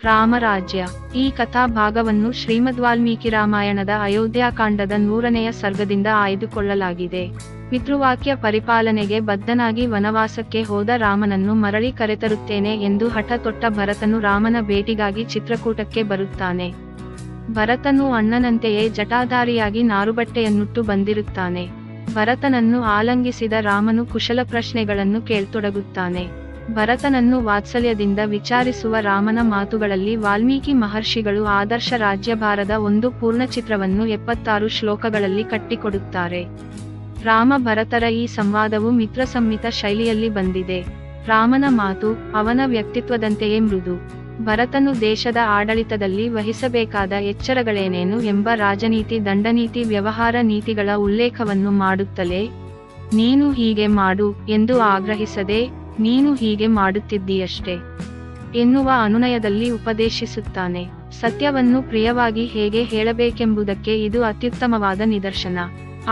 ರಾಮರಾಜ್ಯ. ಈ ಕಥಾ ಭಾಗವನ್ನು ಶ್ರೀಮದ್ ವಾಲ್ಮೀಕಿ ರಾಮಾಯಣದ ಅಯೋಧ್ಯಾಕಾಂಡದ 100ನೆಯ ಸರ್ಗದಿಂದ ಆಯ್ದುಕೊಳ್ಳಲಾಗಿದೆ. ಪಿತೃವಾಕ್ಯ ಪರಿಪಾಲನೆಗೆ ಬದ್ಧನಾಗಿ ವನವಾಸಕ್ಕೆ ಹೋದ ರಾಮನನ್ನು ಮರಳಿ ಕರೆತರುತ್ತೇನೆ ಎಂದು ಹಠ ತೊಟ್ಟ ಭರತನು ರಾಮನ ಭೇಟಿಗಾಗಿ ಚಿತ್ರಕೂಟಕ್ಕೆ ಬರುತ್ತಾನೆ. ಭರತನು ಅಣ್ಣನಂತೆಯೇ ಜಟಾಧಾರಿಯಾಗಿ ನಾರುಬಟ್ಟೆಯನ್ನುಟ್ಟು ಬಂದಿರುತ್ತಾನೆ. ಭರತನನ್ನು ಆಲಂಗಿಸಿದ ರಾಮನು ಕುಶಲ ಪ್ರಶ್ನೆಗಳನ್ನು ಕೇಳ್ತೊಡಗುತ್ತಾನೆ. ಭರತನನ್ನು ವಾತ್ಸಲ್ಯದಿಂದ ವಿಚಾರಿಸುವ ರಾಮನ ಮಾತುಗಳಲ್ಲಿ ವಾಲ್ಮೀಕಿ ಮಹರ್ಷಿಗಳು ಆದರ್ಶ ರಾಜ್ಯಭಾರದ ಒಂದು ಪೂರ್ಣಚಿತ್ರವನ್ನು 76 ಶ್ಲೋಕಗಳಲ್ಲಿ ಕಟ್ಟಿಕೊಡುತ್ತಾರೆ. ರಾಮ ಭರತರ ಈ ಸಂವಾದವು ಮಿತ್ರಸಂಹಿತ ಶೈಲಿಯಲ್ಲಿ ಬಂದಿದೆ. ರಾಮನ ಮಾತು ಅವನ ವ್ಯಕ್ತಿತ್ವದಂತೆಯೇ ಮೃದು. ಭರತನು ದೇಶದ ಆಡಳಿತದಲ್ಲಿ ವಹಿಸಬೇಕಾದ ಎಚ್ಚರಗಳೇನೇನು ಎಂಬ ರಾಜನೀತಿ, ದಂಡನೀತಿ, ವ್ಯವಹಾರ ನೀತಿಗಳ ಉಲ್ಲೇಖವನ್ನು ಮಾಡುತ್ತಲೇ ನೀನು ಹೀಗೆ ಮಾಡು ಎಂದು ಆಗ್ರಹಿಸದೆ ನೀನು ಹೀಗೆ ಮಾಡುತ್ತಿದ್ದೀಯಷ್ಟೇ ಎನ್ನುವ ಅನುನಯದಲ್ಲಿ ಉಪದೇಶಿಸುತ್ತಾನೆ. ಸತ್ಯವನ್ನು ಪ್ರಿಯವಾಗಿ ಹೇಗೆ ಹೇಳಬೇಕೆಂಬುದಕ್ಕೆ ಇದು ಅತ್ಯುತ್ತಮವಾದ ನಿದರ್ಶನ.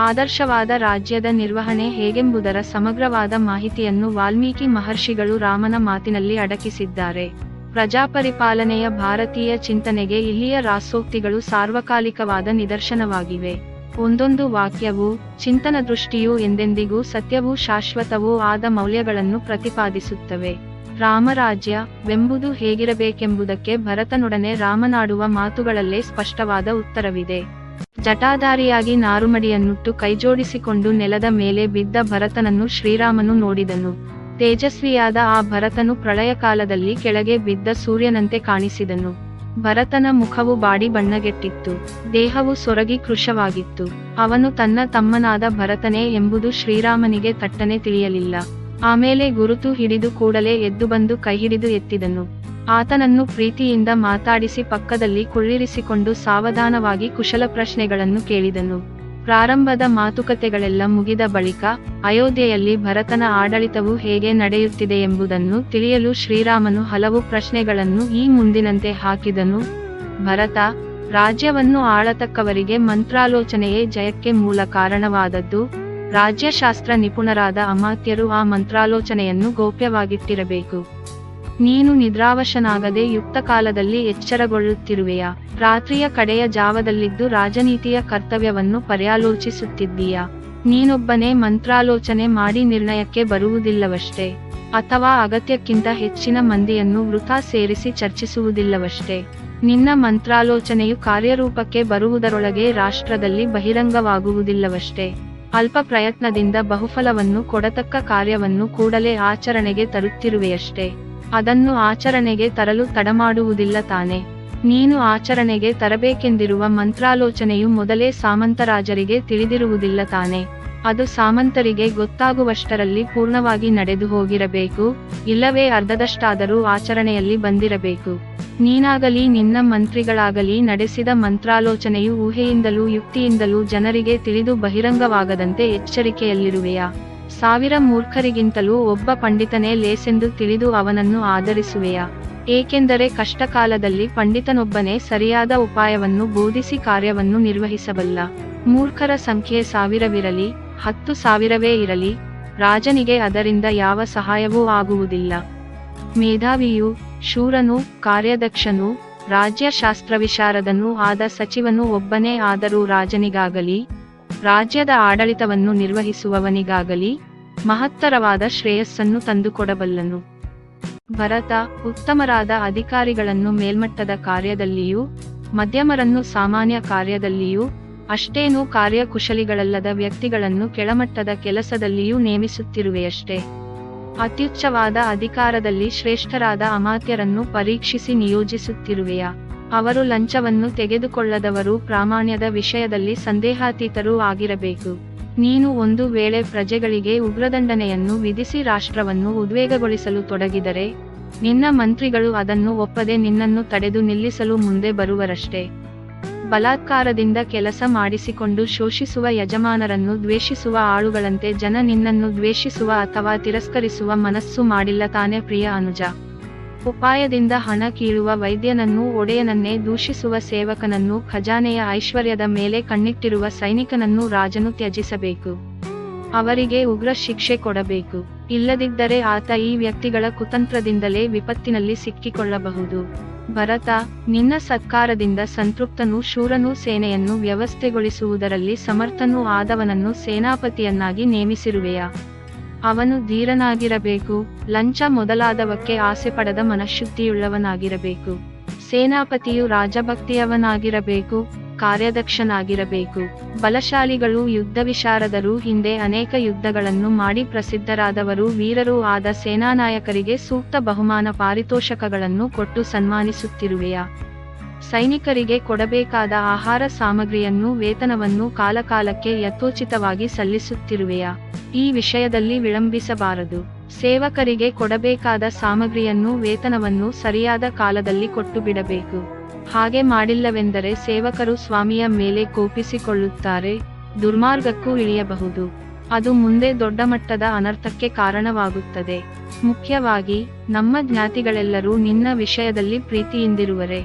ಆದರ್ಶವಾದ ರಾಜ್ಯದ ನಿರ್ವಹಣೆ ಹೇಗೆಂಬುದರ ಸಮಗ್ರವಾದ ಮಾಹಿತಿಯನ್ನು ವಾಲ್ಮೀಕಿ ಮಹರ್ಷಿಗಳು ರಾಮನ ಮಾತಿನಲ್ಲಿ ಅಡಕಿಸಿದ್ದಾರೆ. ಪ್ರಜಾಪರಿಪಾಲನೆಯ ಭಾರತೀಯ ಚಿಂತನೆಗೆ ಇಲ್ಲಿಯ ರಾಸೋಕ್ತಿಗಳು ಸಾರ್ವಕಾಲಿಕವಾದ ನಿದರ್ಶನವಾಗಿವೆ. ಒಂದೊಂದು ವಾಕ್ಯವೂ ಚಿಂತನ ದೃಷ್ಟಿಯೂ ಎಂದೆಂದಿಗೂ ಸತ್ಯವೂ ಶಾಶ್ವತವೂ ಆದ ಮೌಲ್ಯಗಳನ್ನು ಪ್ರತಿಪಾದಿಸುತ್ತವೆ. ರಾಮರಾಜ್ಯ ವೆಂಬುದು ಹೇಗಿರಬೇಕೆಂಬುದಕ್ಕೆ ಭರತನೊಡನೆ ರಾಮನಾಡುವ ಮಾತುಗಳಲ್ಲೇ ಸ್ಪಷ್ಟವಾದ ಉತ್ತರವಿದೆ. ಜಟಾಧಾರಿಯಾಗಿ ನಾರುಮಡಿಯನ್ನುಟ್ಟು ಕೈಜೋಡಿಸಿಕೊಂಡು ನೆಲದ ಮೇಲೆ ಬಿದ್ದ ಭರತನನ್ನು ಶ್ರೀರಾಮನು ನೋಡಿದನು. ತೇಜಸ್ವಿಯಾದ ಆ ಭರತನು ಪ್ರಳಯ ಕಾಲದಲ್ಲಿ ಕೆಳಗೆ ಬಿದ್ದ ಸೂರ್ಯನಂತೆ ಕಾಣಿಸಿದನು. ಭರತನ ಮುಖವು ಬಾಡಿ ಬಣ್ಣಗೆಟ್ಟಿತ್ತು, ದೇಹವು ಸೊರಗಿ ಕೃಶವಾಗಿತ್ತು. ಅವನು ತನ್ನ ತಮ್ಮನಾದ ಭರತನೇ ಎಂಬುದು ಶ್ರೀರಾಮನಿಗೆ ತಟ್ಟನೆ ತಿಳಿಯಲಿಲ್ಲ. ಆಮೇಲೆ ಗುರುತು ಹಿಡಿದು ಕೂಡಲೇ ಎದ್ದು ಬಂದು ಕೈಹಿಡಿದು ಎತ್ತಿದನು. ಆತನನ್ನು ಪ್ರೀತಿಯಿಂದ ಮಾತಾಡಿಸಿ ಪಕ್ಕದಲ್ಲಿ ಕುಳ್ಳಿರಿಸಿಕೊಂಡು ಸಾವಧಾನವಾಗಿ ಕುಶಲ ಪ್ರಶ್ನೆಗಳನ್ನು ಕೇಳಿದನು. ಪ್ರಾರಂಭದ ಮಾತುಕತೆಗಳೆಲ್ಲ ಮುಗಿದ ಬಳಿಕ ಅಯೋಧ್ಯೆಯಲ್ಲಿ ಭರತನ ಆಡಳಿತವು ಹೇಗೆ ನಡೆಯುತ್ತಿದೆ ಎಂಬುದನ್ನು ತಿಳಿಯಲು ಶ್ರೀರಾಮನು ಹಲವು ಪ್ರಶ್ನೆಗಳನ್ನು ಈ ಮುಂದಿನಂತೆ ಹಾಕಿದನು. ಭರತ, ರಾಜ್ಯವನ್ನು ಆಳತಕ್ಕವರಿಗೆ ಮಂತ್ರಾಲೋಚನೆಯೇ ಜಯಕ್ಕೆ ಮೂಲ ಕಾರಣವಾದದ್ದು. ರಾಜ್ಯಶಾಸ್ತ್ರ ನಿಪುಣರಾದ ಅಮಾತ್ಯರು ಆ ಮಂತ್ರಾಲೋಚನೆಯನ್ನು ಗೋಪ್ಯವಾಗಿಟ್ಟಿರಬೇಕು. ನೀನು ನಿದ್ರಾವಶನಾಗದೆ ಯುಕ್ತ ಕಾಲದಲ್ಲಿ ಎಚ್ಚರಗೊಳ್ಳುತ್ತಿರುವೆಯಾ? ರಾತ್ರಿಯ ಕಡೆಯ ಜಾವದಲ್ಲಿದ್ದು ರಾಜನೀತಿಯ ಕರ್ತವ್ಯವನ್ನು ಪರ್ಯಾಲೋಚಿಸುತ್ತಿದ್ದೀಯಾ? ನೀನೊಬ್ಬನೇ ಮಂತ್ರಾಲೋಚನೆ ಮಾಡಿ ನಿರ್ಣಯಕ್ಕೆ ಬರುವುದಿಲ್ಲವಷ್ಟೇ, ಅಥವಾ ಅಗತ್ಯಕ್ಕಿಂತ ಹೆಚ್ಚಿನ ಮಂದಿಯನ್ನು ವೃಥಾ ಸೇರಿಸಿ ಚರ್ಚಿಸುವುದಿಲ್ಲವಷ್ಟೇ. ನಿನ್ನ ಮಂತ್ರಾಲೋಚನೆಯು ಕಾರ್ಯರೂಪಕ್ಕೆ ಬರುವುದರೊಳಗೆ ರಾಷ್ಟ್ರದಲ್ಲಿ ಬಹಿರಂಗವಾಗುವುದಿಲ್ಲವಷ್ಟೇ. ಅಲ್ಪ ಪ್ರಯತ್ನದಿಂದ ಬಹುಫಲವನ್ನು ಕೊಡತಕ್ಕ ಕಾರ್ಯವನ್ನು ಕೂಡಲೇ ಆಚರಣೆಗೆ ತರುತ್ತಿರುವೆಯಷ್ಟೇ. ಅದನ್ನು ಆಚರಣೆಗೆ ತರಲು ತಡಮಾಡುವುದಿಲ್ಲ ತಾನೆ? ನೀನು ಆಚರಣೆಗೆ ತರಬೇಕೆಂದಿರುವ ಮಂತ್ರಾಲೋಚನೆಯು ಮೊದಲೇ ಸಾಮಂತರಾಜರಿಗೆ ತಿಳಿದಿರುವುದಿಲ್ಲ ತಾನೆ? ಅದು ಸಾಮಂತರಿಗೆ ಗೊತ್ತಾಗುವಷ್ಟರಲ್ಲಿ ಪೂರ್ಣವಾಗಿ ನಡೆದು ಹೋಗಿರಬೇಕು, ಇಲ್ಲವೇ ಅರ್ಧದಷ್ಟಾದರೂ ಆಚರಣೆಯಲ್ಲಿ ಬಂದಿರಬೇಕು. ನೀನಾಗಲಿ ನಿನ್ನ ಮಂತ್ರಿಗಳಾಗಲಿ ನಡೆಸಿದ ಮಂತ್ರಾಲೋಚನೆಯು ಊಹೆಯಿಂದಲೂ ಯುಕ್ತಿಯಿಂದಲೂ ಜನರಿಗೆ ತಿಳಿದು ಬಹಿರಂಗವಾಗದಂತೆ ಎಚ್ಚರಿಕೆಯಲ್ಲಿರುವೆಯಾ? 1000 ಮೂರ್ಖರಿಗಿಂತಲೂ ಒಬ್ಬ ಪಂಡಿತನೇ ಲೇಸೆಂದು ತಿಳಿದು ಅವನನ್ನು ಆಧರಿಸುವೆಯಾ? ಏಕೆಂದರೆ ಕಷ್ಟಕಾಲದಲ್ಲಿ ಪಂಡಿತನೊಬ್ಬನೇ ಸರಿಯಾದ ಉಪಾಯವನ್ನು ಬೋಧಿಸಿ ಕಾರ್ಯವನ್ನು ನಿರ್ವಹಿಸಬಲ್ಲ. ಮೂರ್ಖರ ಸಂಖ್ಯೆ 1000ವಿರಲಿ, 10,000ವೇ ಇರಲಿ, ರಾಜನಿಗೆ ಅದರಿಂದ ಯಾವ ಸಹಾಯವೂ ಆಗುವುದಿಲ್ಲ. ಮೇಧಾವಿಯೂ ಶೂರನೂ ಕಾರ್ಯದಕ್ಷನೂ ರಾಜ್ಯಶಾಸ್ತ್ರವಿಶಾರದನೂ ಆದ ಸಚಿವನು ಒಬ್ಬನೇ ಆದರೂ ರಾಜನಿಗಾಗಲಿ ರಾಜ್ಯದ ಆಡಳಿತವನ್ನು ನಿರ್ವಹಿಸುವವನಿಗಾಗಲಿ ಮಹತ್ತರವಾದ ಶ್ರೇಯಸ್ಸನ್ನು ತಂದುಕೊಡಬಲ್ಲನು. ಭರತ ಉತ್ತಮರಾದ ಅಧಿಕಾರಿಗಳನ್ನು ಮೇಲ್ಮಟ್ಟದ ಕಾರ್ಯದಲ್ಲಿಯೂ ಮಧ್ಯಮರನ್ನು ಸಾಮಾನ್ಯ ಕಾರ್ಯದಲ್ಲಿಯೂ ಅಷ್ಟೇನೂ ಕಾರ್ಯಕುಶಲಿಗಳಲ್ಲದ ವ್ಯಕ್ತಿಗಳನ್ನು ಕೆಳಮಟ್ಟದ ಕೆಲಸದಲ್ಲಿಯೂ ನೇಮಿಸುತ್ತಿರುವೆಯಷ್ಟೇ. ಅತ್ಯುಚ್ಚವಾದ ಅಧಿಕಾರದಲ್ಲಿ ಶ್ರೇಷ್ಠರಾದ ಅಮಾತ್ಯರನ್ನು ಪರೀಕ್ಷಿಸಿ ನಿಯೋಜಿಸುತ್ತಿರುವೆಯಾ? ಅವರು ಲಂಚವನ್ನು ತೆಗೆದುಕೊಳ್ಳದವರು, ಪ್ರಾಮಾಣ್ಯದ ವಿಷಯದಲ್ಲಿ ಸಂದೇಹಾತೀತರೂ ಆಗಿರಬೇಕು. ನೀನು ಒಂದು ವೇಳೆ ಪ್ರಜೆಗಳಿಗೆ ಉಗ್ರದಂಡನೆಯನ್ನು ವಿಧಿಸಿ ರಾಷ್ಟ್ರವನ್ನು ಉದ್ವೇಗಗೊಳಿಸಲು ತೊಡಗಿದರೆ ನಿನ್ನ ಮಂತ್ರಿಗಳು ಅದನ್ನು ಒಪ್ಪದೆ ನಿನ್ನನ್ನು ತಡೆದು ನಿಲ್ಲಿಸಲು ಮುಂದೆ ಬರುವರಷ್ಟೇ. ಬಲಾತ್ಕಾರದಿಂದ ಕೆಲಸ ಮಾಡಿಸಿಕೊಂಡು ಶೋಷಿಸುವ ಯಜಮಾನರನ್ನು ದ್ವೇಷಿಸುವ ಆಳುಗಳಂತೆ ಜನ ನಿನ್ನನ್ನು ದ್ವೇಷಿಸುವ ಅಥವಾ ತಿರಸ್ಕರಿಸುವ ಮನಸ್ಸು ಮಾಡಿಲ್ಲ ತಾನೇ ಪ್ರಿಯ ಅನುಜ? ಉಪಾಯದಿಂದ ಹಣ ಕೀಳುವ ವೈದ್ಯನನ್ನೂ ಒಡೆಯನನ್ನೇ ದೂಷಿಸುವ ಸೇವಕನನ್ನೂ ಖಜಾನೆಯ ಐಶ್ವರ್ಯದ ಮೇಲೆ ಕಣ್ಣಿಟ್ಟಿರುವ ಸೈನಿಕನನ್ನೂ ರಾಜನು ತ್ಯಜಿಸಬೇಕು. ಅವರಿಗೆ ಉಗ್ರ ಶಿಕ್ಷೆ ಇಲ್ಲದಿದ್ದರೆ ಆತ ಈ ವ್ಯಕ್ತಿಗಳ ಕುತಂತ್ರದಿಂದಲೇ ವಿಪತ್ತಿನಲ್ಲಿ ಸಿಕ್ಕಿಕೊಳ್ಳಬಹುದು. ಭರತ, ನಿನ್ನ ಸತ್ಕಾರದಿಂದ ಸಂತೃಪ್ತನೂ ಶೂರನೂ ಸೇನೆಯನ್ನು ವ್ಯವಸ್ಥೆಗೊಳಿಸುವುದರಲ್ಲಿ ಸಮರ್ಥನೂ ಆದವನನ್ನು ಸೇನಾಪತಿಯನ್ನಾಗಿ ನೇಮಿಸಿರುವೆಯಾ? ಅವನು ಧೀರನಾಗಿರಬೇಕು, ಲಂಚ ಮೊದಲಾದವಕ್ಕೆ ಆಸೆ ಪಡದ ಮನಃಶುದ್ಧಿಯುಳ್ಳವನಾಗಿರಬೇಕು. ಸೇನಾಪತಿಯು ರಾಜಭಕ್ತಿಯವನಾಗಿರಬೇಕು, ಕಾರ್ಯದಕ್ಷನಾಗಿರಬೇಕು. ಬಲಶಾಲಿಗಳು, ಯುದ್ಧ ವಿಶಾರದರು, ಹಿಂದೆ ಅನೇಕ ಯುದ್ಧಗಳನ್ನು ಮಾಡಿ ಪ್ರಸಿದ್ಧರಾದವರು, ವೀರರೂ ಆದ ಸೇನಾನಾಯಕರಿಗೆ ಸೂಕ್ತ ಬಹುಮಾನ ಪಾರಿತೋಷಕಗಳನ್ನು ಕೊಟ್ಟು ಸನ್ಮಾನಿಸುತ್ತಿರುವೆಯಾ? ಸೈನಿಕರಿಗೆ ಕೊಡಬೇಕಾದ ಆಹಾರ ಸಾಮಗ್ರಿಯನ್ನು, ವೇತನವನ್ನು ಕಾಲಕಾಲಕ್ಕೆ ಯಥೋಚಿತವಾಗಿ ಸಲ್ಲಿಸುತ್ತಿರುವೆಯಾ? ಈ ವಿಷಯದಲ್ಲಿ ವಿಳಂಬಿಸಬಾರದು. ಸೇವಕರಿಗೆ ಕೊಡಬೇಕಾದ ಸಾಮಗ್ರಿಯನ್ನು, ವೇತನವನ್ನು ಸರಿಯಾದ ಕಾಲದಲ್ಲಿ ಕೊಟ್ಟು ಬಿಡಬೇಕು. ಹಾಗೆ ಮಾಡಿಲ್ಲವೆಂದರೆ ಸೇವಕರು ಸ್ವಾಮಿಯ ಮೇಲೆ ಕೋಪಿಸಿಕೊಳ್ಳುತ್ತಾರೆ, ದುರ್ಮಾರ್ಗಕ್ಕೂ ಇಳಿಯಬಹುದು. ಅದು ಮುಂದೆ ದೊಡ್ಡ ಮಟ್ಟದ ಅನರ್ಥಕ್ಕೆ ಕಾರಣವಾಗುತ್ತದೆ. ಮುಖ್ಯವಾಗಿ ನಮ್ಮ ಜ್ಞಾತಿಗಳೆಲ್ಲರೂ ನಿನ್ನ ವಿಷಯದಲ್ಲಿ ಪ್ರೀತಿಯಿಂದಿರುವರೆ.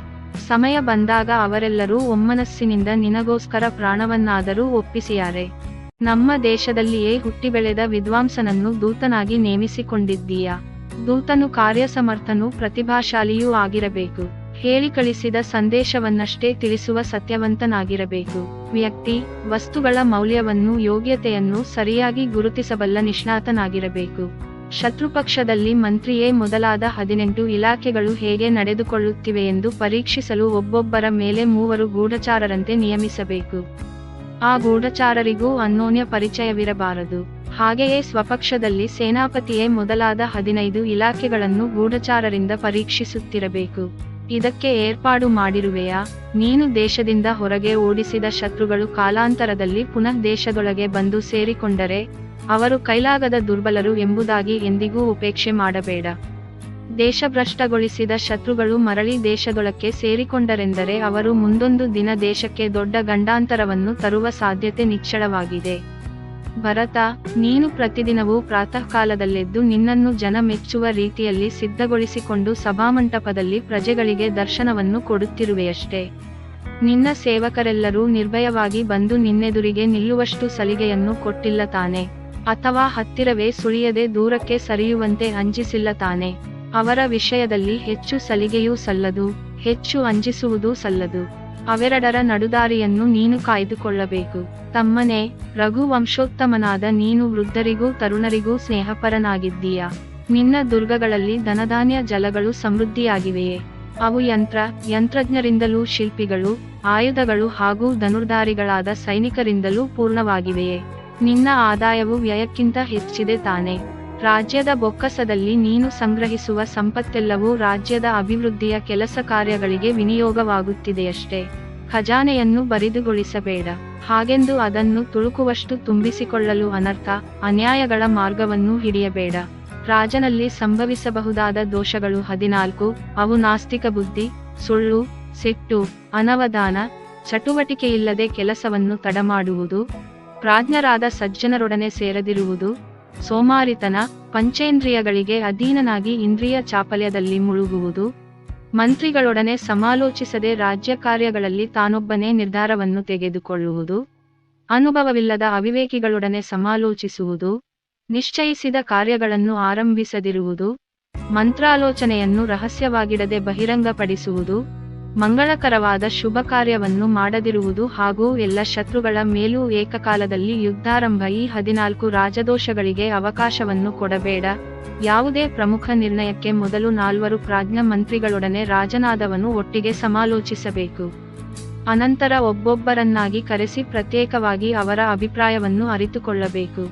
ಸಮಯ ಬಂದಾಗ ಅವರೆಲ್ಲರೂ ಒಮ್ಮನಸ್ಸಿನಿಂದ ನಿನಗೋಸ್ಕರ ಪ್ರಾಣವನ್ನಾದರೂ ಒಪ್ಪಿಸಿಯಾರೆ. ನಮ್ಮ ದೇಶದಲ್ಲಿಯೇ ಹುಟ್ಟಿ ಬೆಳೆದ ವಿದ್ವಾಂಸನನ್ನು ದೂತನಾಗಿ ನೇಮಿಸಿಕೊಂಡಿದ್ದೀಯಾ? ದೂತನು ಕಾರ್ಯಸಮರ್ಥನೂ ಪ್ರತಿಭಾಶಾಲಿಯೂ ಆಗಿರಬೇಕು. ಹೇಳಿ ಕಳಿಸಿದ ಸಂದೇಶವನ್ನಷ್ಟೇ ತಿಳಿಸುವ ಸತ್ಯವಂತನಾಗಿರಬೇಕು. ವ್ಯಕ್ತಿ, ವಸ್ತುಗಳ ಮೌಲ್ಯವನ್ನು, ಯೋಗ್ಯತೆಯನ್ನು ಸರಿಯಾಗಿ ಗುರುತಿಸಬಲ್ಲ ನಿಷ್ಣಾತನಾಗಿರಬೇಕು. ಶತ್ರುಪಕ್ಷದಲ್ಲಿ ಮಂತ್ರಿಯೇ ಮೊದಲಾದ 18 ಇಲಾಖೆಗಳು ಹೇಗೆ ನಡೆದುಕೊಳ್ಳುತ್ತಿವೆಯೆಂದು ಪರೀಕ್ಷಿಸಲು ಒಬ್ಬೊಬ್ಬರ ಮೇಲೆ 3 ಗೂಢಚಾರರಂತೆ ನಿಯಮಿಸಬೇಕು. ಆ ಗೂಢಚಾರರಿಗೂ ಅನ್ಯೋನ್ಯ ಪರಿಚಯವಿರಬಾರದು. ಹಾಗೆಯೇ ಸ್ವಪಕ್ಷದಲ್ಲಿ ಸೇನಾಪತಿಯೇ ಮೊದಲಾದ 15 ಇಲಾಖೆಗಳನ್ನು ಗೂಢಚಾರರಿಂದ ಪರೀಕ್ಷಿಸುತ್ತಿರಬೇಕು. ಇದಕ್ಕೆ ಏರ್ಪಾಡು ಮಾಡಿರುವೆಯಾ? ನೀನು ದೇಶದಿಂದ ಹೊರಗೆ ಓಡಿಸಿದ ಶತ್ರುಗಳು ಕಾಲಾಂತರದಲ್ಲಿ ಪುನಃ ದೇಶದೊಳಗೆ ಬಂದು ಸೇರಿಕೊಂಡರೆ ಅವರು ಕೈಲಾಗದ ದುರ್ಬಲರು ಎಂಬುದಾಗಿ ಎಂದಿಗೂ ಉಪೇಕ್ಷೆ ಮಾಡಬೇಡ. ದೇಶಭ್ರಷ್ಟಗೊಳಿಸಿದ ಶತ್ರುಗಳು ಮರಳಿ ದೇಶದೊಳಕ್ಕೆ ಸೇರಿಕೊಂಡರೆಂದರೆ ಅವರು ಮುಂದೊಂದು ದಿನ ದೇಶಕ್ಕೆ ದೊಡ್ಡ ಗಂಡಾಂತರವನ್ನು ತರುವ ಸಾಧ್ಯತೆ ನಿಚ್ಚಳವಾಗಿದೆ. ಭರತ, ನೀನು ಪ್ರತಿದಿನವೂ ಪ್ರಾತಃ ಕಾಲದಲ್ಲೆದ್ದು ನಿನ್ನನ್ನು ಜನ ಮೆಚ್ಚುವ ರೀತಿಯಲ್ಲಿ ಸಿದ್ಧಗೊಳಿಸಿಕೊಂಡು ಸಭಾಮಂಟಪದಲ್ಲಿ ಪ್ರಜೆಗಳಿಗೆ ದರ್ಶನವನ್ನು ಕೊಡುತ್ತಿರುವೆಯಷ್ಟೇ. ನಿನ್ನ ಸೇವಕರೆಲ್ಲರೂ ನಿರ್ಭಯವಾಗಿ ಬಂದು ನಿನ್ನೆದುರಿಗೆ ನಿಲ್ಲುವಷ್ಟು ಸಲಿಗೆಯನ್ನು ಕೊಟ್ಟಿಲ್ಲ ತಾನೆ? ಅಥವಾ ಹತ್ತಿರವೇ ಸುಳಿಯದೆ ದೂರಕ್ಕೆ ಸರಿಯುವಂತೆ ಅಂಜಿಸಿಲ್ಲ ತಾನೆ? ಅವರ ವಿಷಯದಲ್ಲಿ ಹೆಚ್ಚು ಸಲಿಗೆಯೂ ಸಲ್ಲದು, ಹೆಚ್ಚು ಅಂಜಿಸುವುದೂ ಸಲ್ಲದು. ಅವೆರಡರ ನಡುದಾರಿಯನ್ನು ನೀನು ಕಾಯ್ದುಕೊಳ್ಳಬೇಕು. ತಮ್ಮನೇ, ರಘುವಂಶೋತ್ತಮನಾದ ನೀನು ವೃದ್ಧರಿಗೂ ತರುಣರಿಗೂ ಸ್ನೇಹಪರನಾಗಿದ್ದೀಯಾ? ನಿನ್ನ ದುರ್ಗಗಳಲ್ಲಿ ಧನಧಾನ್ಯ ಜಲಗಳು ಸಮೃದ್ಧಿಯಾಗಿವೆಯೇ? ಅವು ಯಂತ್ರಜ್ಞರಿಂದಲೂ ಶಿಲ್ಪಿಗಳು, ಆಯುಧಗಳು ಹಾಗೂ ಧನುರ್ಧಾರಿಗಳಾದ ಸೈನಿಕರಿಂದಲೂ ಪೂರ್ಣವಾಗಿವೆಯೇ? ನಿನ್ನ ಆದಾಯವು ವ್ಯಯಕ್ಕಿಂತ ಹೆಚ್ಚಿದೆ ತಾನೆ? ರಾಜ್ಯದ ಬೊಕ್ಕಸದಲ್ಲಿ ನೀನು ಸಂಗ್ರಹಿಸುವ ಸಂಪತ್ತೆಲ್ಲವೂ ರಾಜ್ಯದ ಅಭಿವೃದ್ಧಿಯ ಕೆಲಸ ಕಾರ್ಯಗಳಿಗೆ ವಿನಿಯೋಗವಾಗುತ್ತಿದೆಯಷ್ಟೇ. ಖಜಾನೆಯನ್ನು ಬರಿದುಗೊಳಿಸಬೇಡ. ಹಾಗೆಂದು ಅದನ್ನು ತುಳುಕುವಷ್ಟು ತುಂಬಿಸಿಕೊಳ್ಳಲು ಅನರ್ಥ, ಅನ್ಯಾಯಗಳ ಮಾರ್ಗವನ್ನು ಹಿಡಿಯಬೇಡ. ರಾಜನಲ್ಲಿ ಸಂಭವಿಸಬಹುದಾದ ದೋಷಗಳು 14. ಅವು ನಾಸ್ತಿಕ ಬುದ್ಧಿ, ಸುಳ್ಳು, ಸಿಟ್ಟು, ಅನವಧಾನ, ಚಟುವಟಿಕೆಯಿಲ್ಲದೆ ಕೆಲಸವನ್ನು ತಡಮಾಡುವುದು, ಪ್ರಾಜ್ಞರಾದ ಸಜ್ಜನರೊಡನೆ ಸೇರದಿರುವುದು, ಸೋಮಾರಿತನ, ಪಂಚೇಂದ್ರಿಯಗಳಿಗೆ ಅಧೀನನಾಗಿ ಇಂದ್ರಿಯ ಚಾಪಲ್ಯದಲ್ಲಿ ಮುಳುಗುವುದು, ಮಂತ್ರಿಗಳೊಡನೆ ಸಮಾಲೋಚಿಸದೆ ರಾಜ್ಯ ಕಾರ್ಯಗಳಲ್ಲಿ ತಾನೊಬ್ಬನೇ ನಿರ್ಧಾರವನ್ನು ತೆಗೆದುಕೊಳ್ಳುವುದು, ಅನುಭವವಿಲ್ಲದ ಅವಿವೇಕಿಗಳೊಡನೆ ಸಮಾಲೋಚಿಸುವುದು, ನಿಶ್ಚಯಿಸಿದ ಕಾರ್ಯಗಳನ್ನು ಆರಂಭಿಸದಿರುವುದು, ಮಂತ್ರಾಲೋಚನೆಯನ್ನು ರಹಸ್ಯವಾಗಿಡದೆ ಬಹಿರಂಗಪಡಿಸುವುದು, ಮಂಗಳಕರವಾದ ಶುಭ ಕಾರ್ಯವನ್ನು ಮಾಡದಿರುವುದು ಹಾಗೂ ಎಲ್ಲ ಶತ್ರುಗಳ ಮೇಲೂ ಏಕಕಾಲದಲ್ಲಿ ಯುದ್ಧಾರಂಭ. ಈ 14 ರಾಜದೋಷಗಳಿಗೆ ಅವಕಾಶವನ್ನು ಕೊಡಬೇಡ. ಯಾವುದೇ ಪ್ರಮುಖ ನಿರ್ಣಯಕ್ಕೆ ಮೊದಲು 4 ಪ್ರಾಜ್ಞ ಮಂತ್ರಿಗಳೊಡನೆ ರಾಜನಾದವನು ಒಟ್ಟಿಗೆ ಸಮಾಲೋಚಿಸಬೇಕು. ಅನಂತರ ಒಬ್ಬೊಬ್ಬರನ್ನಾಗಿ ಕರೆಸಿ ಪ್ರತ್ಯೇಕವಾಗಿ ಅವರ ಅಭಿಪ್ರಾಯವನ್ನು ಅರಿತುಕೊಳ್ಳಬೇಕು.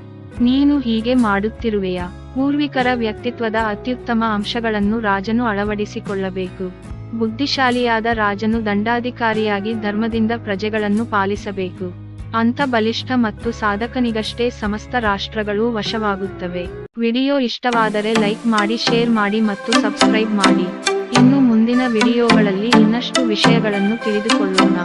ನೀನು ಹೀಗೆ ಮಾಡುತ್ತಿರುವೆಯಾ? ಪೂರ್ವಿಕರ ವ್ಯಕ್ತಿತ್ವದ ಅತ್ಯುತ್ತಮ ಅಂಶಗಳನ್ನು ರಾಜನು ಅಳವಡಿಸಿಕೊಳ್ಳಬೇಕು. ಬುದ್ಧಿಶಾಲಿಯಾದ ರಾಜನು ದಂಡಾಧಿಕಾರಿಯಾಗಿ ಧರ್ಮದಿಂದ ಪ್ರಜೆಗಳನ್ನು ಪಾಲಿಸಬೇಕು. ಅಂಥ ಬಲಿಷ್ಠ ಮತ್ತು ಸಾಧಕನಿಗಷ್ಟೇ ಸಮಸ್ತ ರಾಷ್ಟ್ರಗಳೂ ವಶವಾಗುತ್ತವೆ. ವಿಡಿಯೋ ಇಷ್ಟವಾದರೆ ಲೈಕ್ ಮಾಡಿ, ಶೇರ್ ಮಾಡಿ ಮತ್ತು ಸಬ್ಸ್ಕ್ರೈಬ್ ಮಾಡಿ. ಇನ್ನು ಮುಂದಿನ ವಿಡಿಯೋಗಳಲ್ಲಿ ಇನ್ನಷ್ಟು ವಿಷಯಗಳನ್ನು ತಿಳಿದುಕೊಳ್ಳೋಣ.